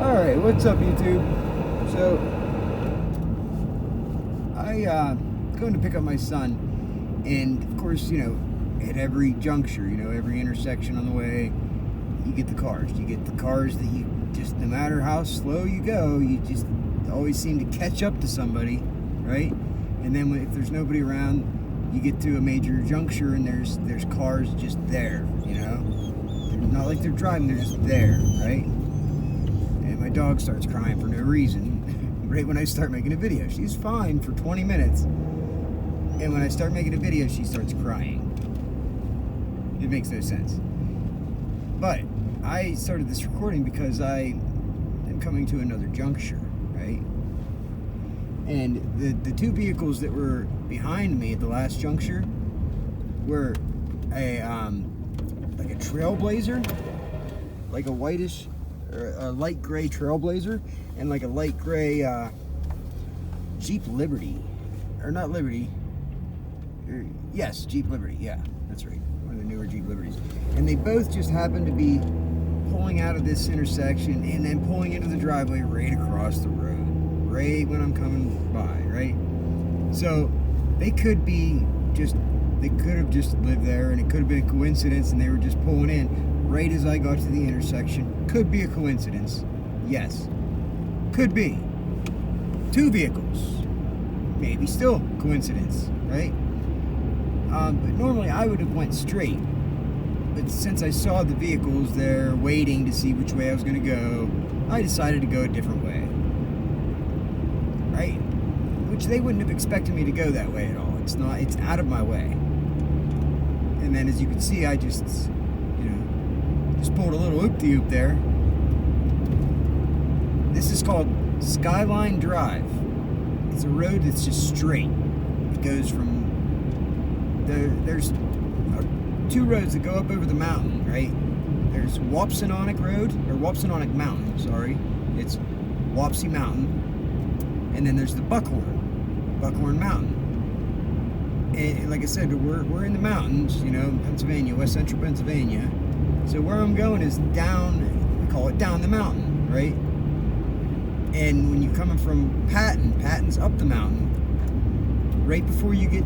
Alright, what's up YouTube? So, I going to pick up my son, and of course, at every juncture, every intersection on the way, you get the cars. You get the cars that you just, no matter how slow you go, you just always seem to catch up to somebody, right? And then if there's nobody around, you get to a major juncture and there's cars just there, They're not like they're driving, they're just there, right? And my dog starts crying for no reason right when I start making a video. She's fine for 20 minutes. And when I start making a video, she starts crying. It makes no sense. But I started this recording because I am coming to another juncture, right? And the two vehicles that were behind me at the last juncture were a trailblazer, like a whitish or a light gray trailblazer, and like a light gray Jeep Liberty, or not Liberty, yes, Jeep Liberty, yeah, that's right, one of the newer Jeep Liberties. And they both just happened to be pulling out of this intersection and then pulling into the driveway right across the road, right when I'm coming by, right? So they could have just lived there, and it could have been a coincidence, and they were just pulling in right as I got to the intersection. Could be a coincidence, yes. Could be. Two vehicles, maybe still coincidence, right? But normally I would have went straight, but since I saw the vehicles there waiting to see which way I was going to go, I decided to go a different way, right? Which they wouldn't have expected me to go that way at all. It's out of my way. And then as you can see, I just pulled a little oop-de-oop there. This is called Skyline Drive. It's a road that's just straight. It goes from there's two roads that go up over the mountain, right? There's Wapsianonik Road, or Wapsianonik Mountain, sorry. It's Wapsie Mountain. And then there's the Buckhorn Mountain. And like I said, we're in the mountains, Pennsylvania, West Central Pennsylvania. So where I'm going is down, we call it down the mountain, right? And when you're coming from Patton's up the mountain. Right before you get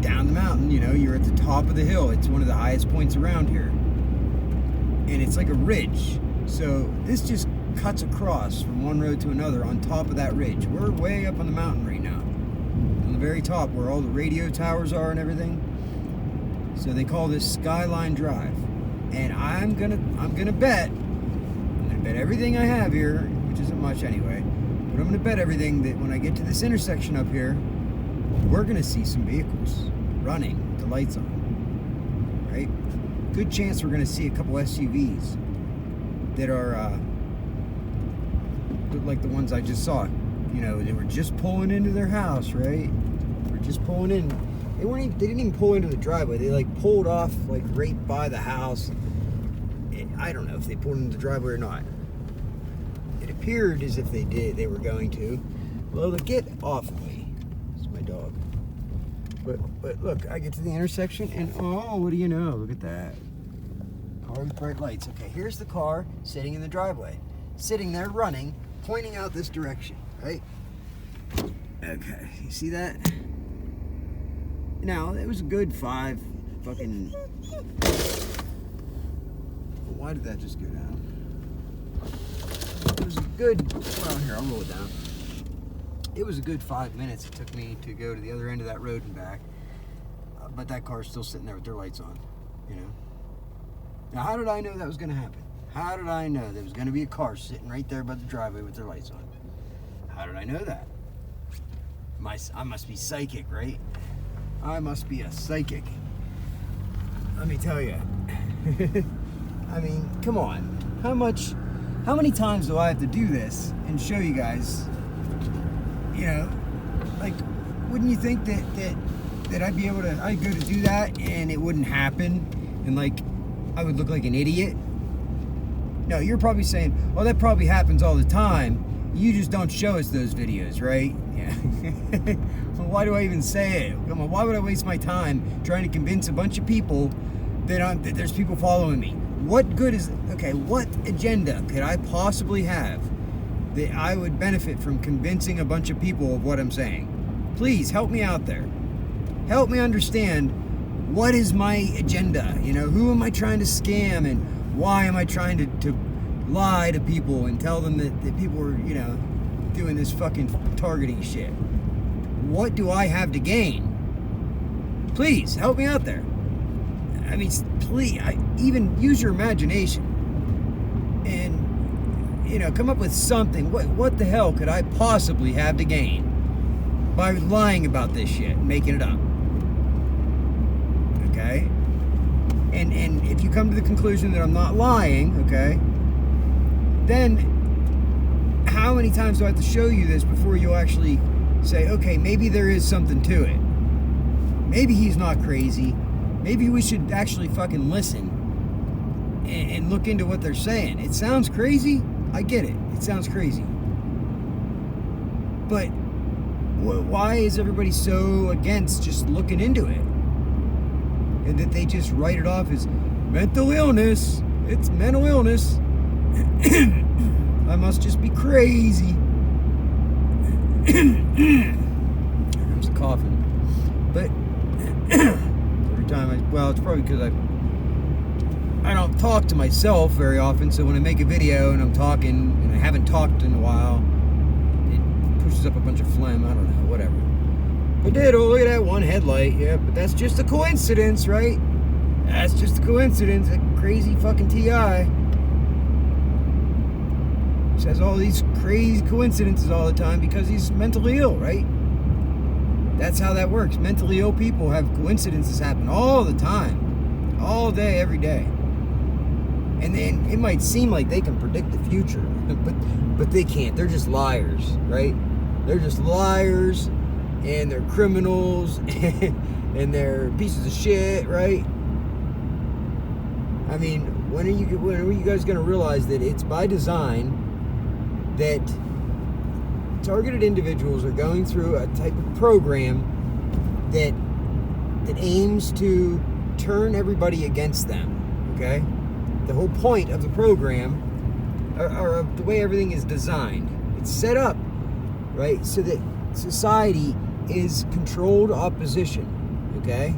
down the mountain, you're at the top of the hill. It's one of the highest points around here. And it's like a ridge. So this just cuts across from one road to another on top of that ridge. We're way up on the mountain right now. On the very top where all the radio towers are and everything. So they call this Skyline Drive. And I'm gonna bet everything I have here, which isn't much anyway, but I'm gonna bet everything that when I get to this intersection up here, we're gonna see some vehicles running with the lights on, right? Good chance we're gonna see a couple SUVs that are like the ones I just saw. They were just pulling into their house, right? We're just pulling in. They didn't even pull into the driveway. They pulled off right by the house. I don't know if they pulled into the driveway or not. It appeared as if they were going to. Well, get off of me. It's my dog. But look, I get to the intersection and oh, what do you know? Look at that. Car with bright lights. Okay, here's the car sitting in the driveway. Sitting there running, pointing out this direction, right? Okay, you see that? Now, it was a good 5 fucking... Why did that just go down? It was a good... Well, here, I'll roll it down. It was a good 5 minutes it took me to go to the other end of that road and back. But that car's still sitting there with their lights on, Now, how did I know that was going to happen? How did I know there was going to be a car sitting right there by the driveway with their lights on? How did I know that? I must be psychic, right? I must be a psychic. Let me tell you. I mean, come on. How many times do I have to do this and show you guys? Wouldn't you think that I'd go to do that and it wouldn't happen, and I would look like an idiot? No, you're probably saying, well, that probably happens all the time. You just don't show us those videos, right? Yeah. Well, why do I even say it? Why would I waste my time trying to convince a bunch of people that there's people following me? What good is... Okay, what agenda could I possibly have that I would benefit from convincing a bunch of people of what I'm saying. Please help me out there. Help me understand what is my agenda. Who am I trying to scam, and why am I trying to lie to people and tell them that people are, doing this fucking targeting shit. What do I have to gain? Please help me out there. I mean, please, even use your imagination and come up with something. What the hell could I possibly have to gain by lying about this shit and making it up? Okay? And if you come to the conclusion that I'm not lying, okay, then how many times do I have to show you this before you'll actually say, okay, maybe there is something to it. Maybe he's not crazy. Maybe we should actually fucking listen and look into what they're saying. It sounds crazy. I get it. It sounds crazy. But why is everybody so against just looking into it? And that they just write it off as mental illness. It's mental illness. I must just be crazy. I'm just coughing. But every time it's probably because I don't talk to myself very often, so when I make a video and I'm talking and I haven't talked in a while, it pushes up a bunch of phlegm. I don't know, whatever. But look at that one headlight. Yeah, but that's just a coincidence, right? That's just a coincidence. A crazy fucking TI. Says all these crazy coincidences all the time because he's mentally ill, right? That's how that works. Mentally ill people have coincidences happen all the time. All day, every day. And then it might seem like they can predict the future, but they can't. They're just liars, right? They're just liars, and they're criminals, and they're pieces of shit, right? I mean, when are you guys going to realize that it's by design that targeted individuals are going through a type of program that aims to turn everybody against them, okay? The whole point of the program, or of the way everything is designed, it's set up, right, so that society is controlled opposition, okay,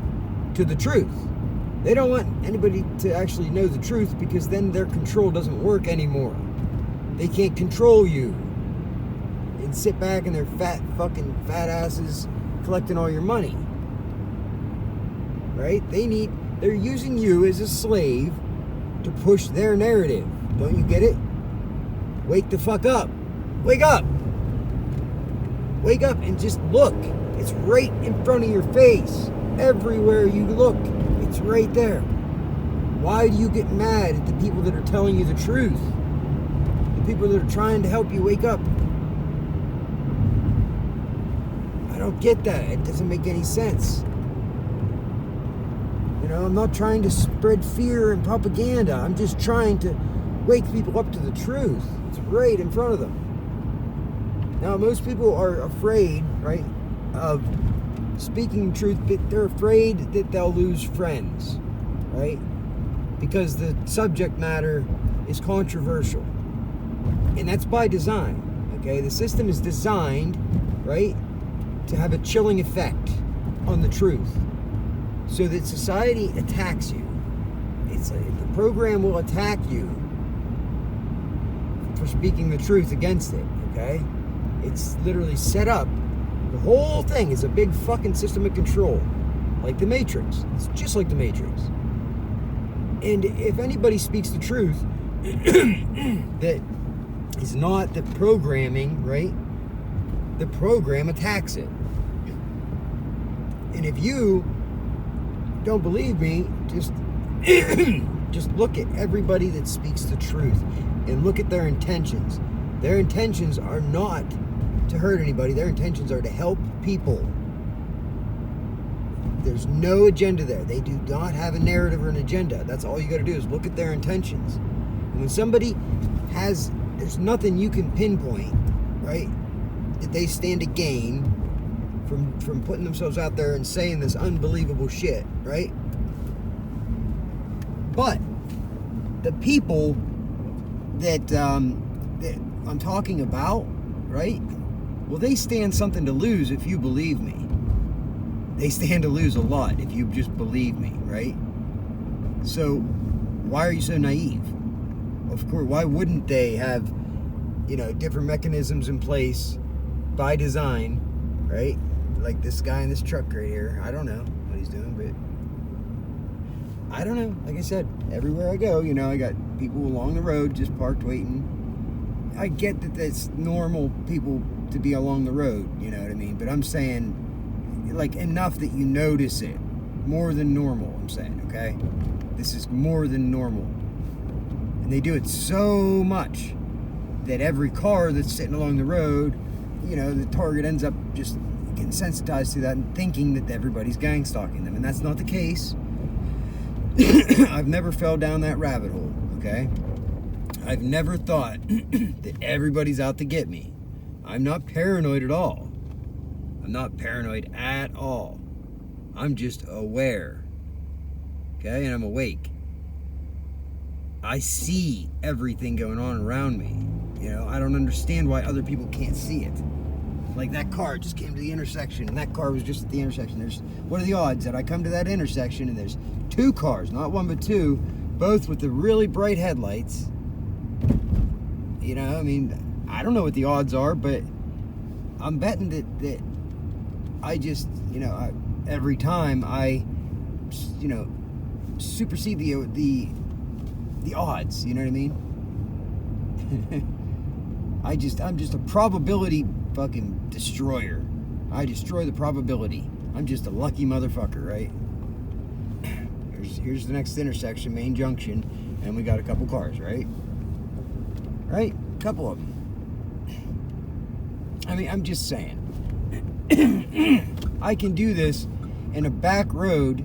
to the truth. They don't want anybody to actually know the truth because then their control doesn't work anymore. They can't control you and sit back in their fat asses collecting all your money, right? They're using you as a slave to push their narrative. Don't you get it? Wake the fuck up. Wake up. Wake up and just look. It's right in front of your face. Everywhere you look, it's right there. Why do you get mad at the people that are telling you the truth? The people that are trying to help you wake up? I don't get that. It doesn't make any sense. I'm not trying to spread fear and propaganda. I'm just trying to wake people up to the truth. It's right in front of them. Now, most people are afraid, right, of speaking truth, but they're afraid that they'll lose friends, right? Because the subject matter is controversial. And that's by design, okay? The system is designed, right, to have a chilling effect on the truth, so that society attacks you. The program will attack you for speaking the truth against it, okay? It's literally set up. The whole thing is a big fucking system of control, like the Matrix. It's just like the Matrix. And if anybody speaks the truth that is not the programming, right? The program attacks it. And if you don't believe me, just look at everybody that speaks the truth and look at their intentions. Their intentions are not to hurt anybody. Their intentions are to help people. There's no agenda there. They do not have a narrative or an agenda. That's all you got to do is look at their intentions. And when somebody there's nothing you can pinpoint, right, that they stand to gain from putting themselves out there and saying this unbelievable shit, right? But the people that I'm talking about, right? Well, they stand something to lose if you believe me. They stand to lose a lot if you just believe me, right? So why are you so naive? Of course, why wouldn't they have, different mechanisms in place by design, right? Like this guy in this truck right here. I don't know what he's doing, but I don't know. Like I said, everywhere I go, I got people along the road just parked waiting. I get that that's normal people to be along the road, you know what I mean? But I'm saying, like, enough that you notice it. More than normal, I'm saying, okay? This is more than normal. And they do it so much that every car that's sitting along the road, the target ends up just getting sensitized to that and thinking that everybody's gang stalking them. And that's not the case. I've never fell down that rabbit hole, okay? I've never thought that everybody's out to get me. I'm not paranoid at all. I'm not paranoid at all. I'm just aware, okay? And I'm awake. I see everything going on around me. I don't understand why other people can't see it. Like that car just came to the intersection, and that car was just at the intersection. What are the odds that I come to that intersection and there's two cars, not one but two, both with the really bright headlights? I don't know what the odds are, but I'm betting that I just, every time I, supersede the odds. You know what I mean? I'm just a probability fucking destroyer. I destroy the probability. I'm just a lucky motherfucker, right? Here's the next intersection, main junction, and we got a couple cars, right? Right? A couple of them. I'm just saying. I can do this in a back road.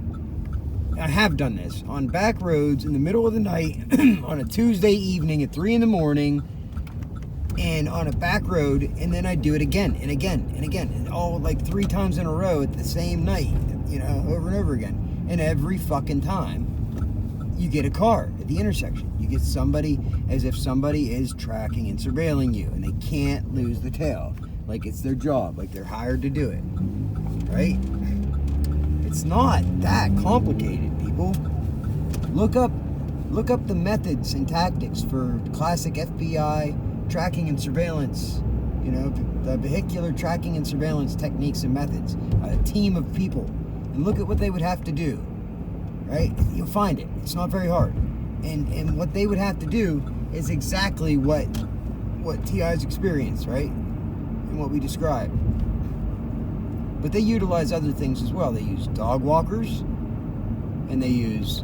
I have done this on back roads in the middle of the night on a Tuesday evening at 3 a.m. and on a back road, and then I do it again and again and again, and all like 3 times in a row at the same night, over and over again. And every fucking time you get a car at the intersection. You get somebody as if somebody is tracking and surveilling you, and they can't lose the tail. Like it's their job, like they're hired to do it, right? It's not that complicated, people. Look up the methods and tactics for classic FBI tracking and surveillance, the vehicular tracking and surveillance techniques and methods. A team of people, and look at what they would have to do, right? You'll find it. It's not very hard. And what they would have to do is exactly what TI's experienced, right? And what we described. But they utilize other things as well. They use dog walkers, and they use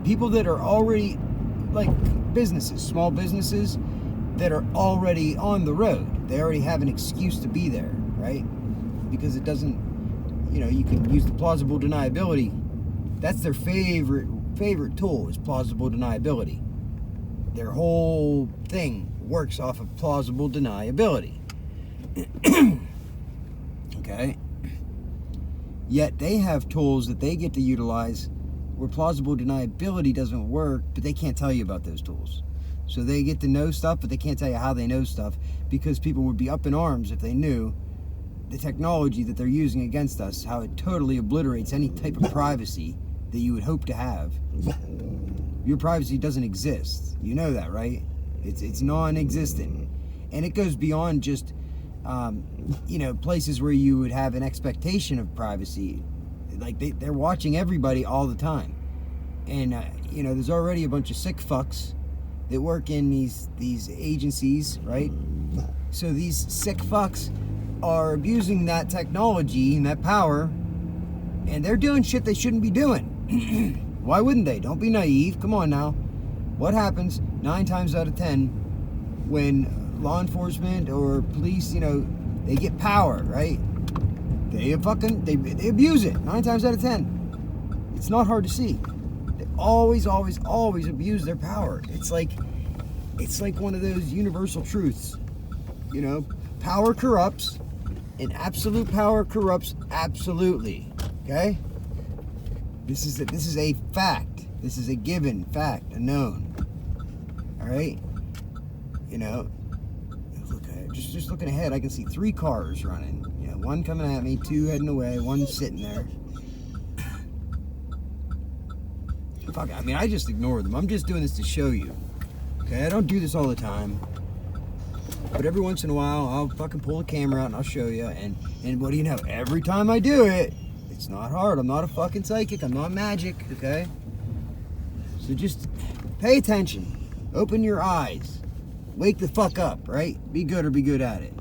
people that are already, like businesses, small businesses that are already on the road. They already have an excuse to be there, right? Because it doesn't, you can use the plausible deniability. That's their favorite tool, is plausible deniability. Their whole thing works off of plausible deniability. Okay? Yet they have tools that they get to utilize where plausible deniability doesn't work, but they can't tell you about those tools. So they get to know stuff, but they can't tell you how they know stuff, because people would be up in arms if they knew the technology that they're using against us, how it totally obliterates any type of privacy that you would hope to have. Your privacy doesn't exist. You know that, right? It's non-existent. And it goes beyond just places where you would have an expectation of privacy. Like they're watching everybody all the time. And there's already a bunch of sick fucks that work in these agencies, right? So these sick fucks are abusing that technology and that power, and they're doing shit they shouldn't be doing. Why wouldn't they? Don't be naive. Come on now. What happens 9 times out of 10 when law enforcement or police, they get power, right? They abuse it 9 times out of 10. It's not hard to see. They always abuse their power. It's like one of those universal truths. Power corrupts, and absolute power corrupts absolutely. Okay? This is a fact. This is a given fact, a known. All right? you know, just looking ahead, I can see 3 cars running. You know, 1 coming at me, 2 heading away, 1 sitting there. Fuck, I mean, I just ignore them. I'm just doing this to show you. Okay, I don't do this all the time. But every once in a while, I'll fucking pull the camera out and I'll show you. And what do you know? Every time I do it, it's not hard. I'm not a fucking psychic. I'm not magic, okay? So just pay attention. Open your eyes. Wake the fuck up, right? Be good or be good at it.